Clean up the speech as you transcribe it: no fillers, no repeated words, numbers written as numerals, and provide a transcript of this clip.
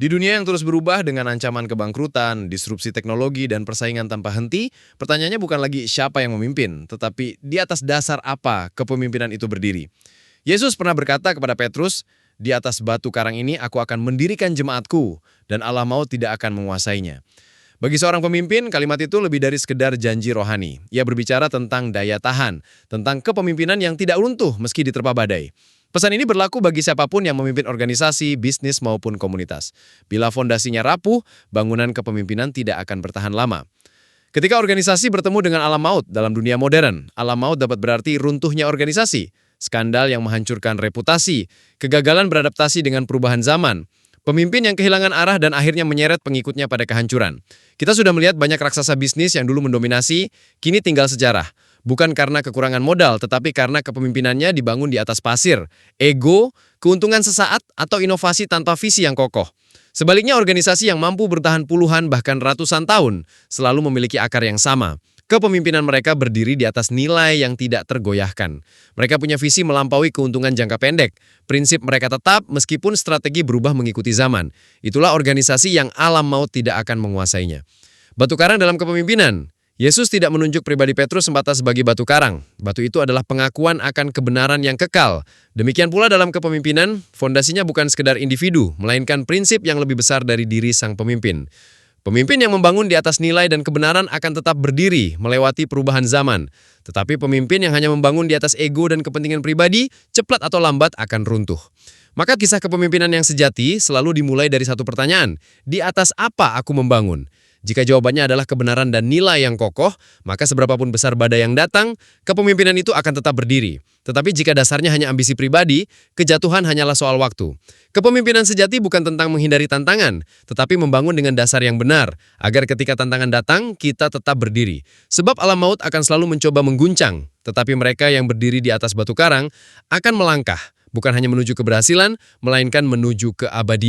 Di dunia yang terus berubah dengan ancaman kebangkrutan, disrupsi teknologi, dan persaingan tanpa henti, pertanyaannya bukan lagi siapa yang memimpin, tetapi di atas dasar apa kepemimpinan itu berdiri. Yesus pernah berkata kepada Petrus, "Di atas batu karang ini aku akan mendirikan jemaatku, dan alam maut tidak akan menguasainya." Bagi seorang pemimpin, kalimat itu lebih dari sekedar janji rohani. Ia berbicara tentang daya tahan, tentang kepemimpinan yang tidak runtuh meski diterpa badai. Pesan ini berlaku bagi siapapun yang memimpin organisasi, bisnis, maupun komunitas. Bila fondasinya rapuh, bangunan kepemimpinan tidak akan bertahan lama. Ketika organisasi bertemu dengan alam maut dalam dunia modern, alam maut dapat berarti runtuhnya organisasi, skandal yang menghancurkan reputasi, kegagalan beradaptasi dengan perubahan zaman, pemimpin yang kehilangan arah dan akhirnya menyeret pengikutnya pada kehancuran. Kita sudah melihat banyak raksasa bisnis yang dulu mendominasi, kini tinggal sejarah. Bukan karena kekurangan modal, tetapi karena kepemimpinannya dibangun di atas pasir, ego, keuntungan sesaat, atau inovasi tanpa visi yang kokoh. Sebaliknya, organisasi yang mampu bertahan puluhan bahkan ratusan tahun selalu memiliki akar yang sama. Kepemimpinan mereka berdiri di atas nilai yang tidak tergoyahkan. Mereka punya visi melampaui keuntungan jangka pendek. Prinsip mereka tetap meskipun strategi berubah mengikuti zaman. Itulah organisasi yang alam maut tidak akan menguasainya. Batu karang dalam kepemimpinan. Yesus tidak menunjuk pribadi Petrus semata sebagai batu karang. Batu itu adalah pengakuan akan kebenaran yang kekal. Demikian pula dalam kepemimpinan, fondasinya bukan sekedar individu, melainkan prinsip yang lebih besar dari diri sang pemimpin. Pemimpin yang membangun di atas nilai dan kebenaran akan tetap berdiri, melewati perubahan zaman. Tetapi pemimpin yang hanya membangun di atas ego dan kepentingan pribadi, cepat atau lambat akan runtuh. Maka kisah kepemimpinan yang sejati selalu dimulai dari satu pertanyaan, di atas apa aku membangun? Jika jawabannya adalah kebenaran dan nilai yang kokoh, maka seberapapun besar badai yang datang, kepemimpinan itu akan tetap berdiri. Tetapi jika dasarnya hanya ambisi pribadi, kejatuhan hanyalah soal waktu. Kepemimpinan sejati bukan tentang menghindari tantangan, tetapi membangun dengan dasar yang benar, agar ketika tantangan datang, kita tetap berdiri. Sebab alam maut akan selalu mencoba mengguncang, tetapi mereka yang berdiri di atas batu karang akan melangkah, bukan hanya menuju keberhasilan, melainkan menuju keabadian.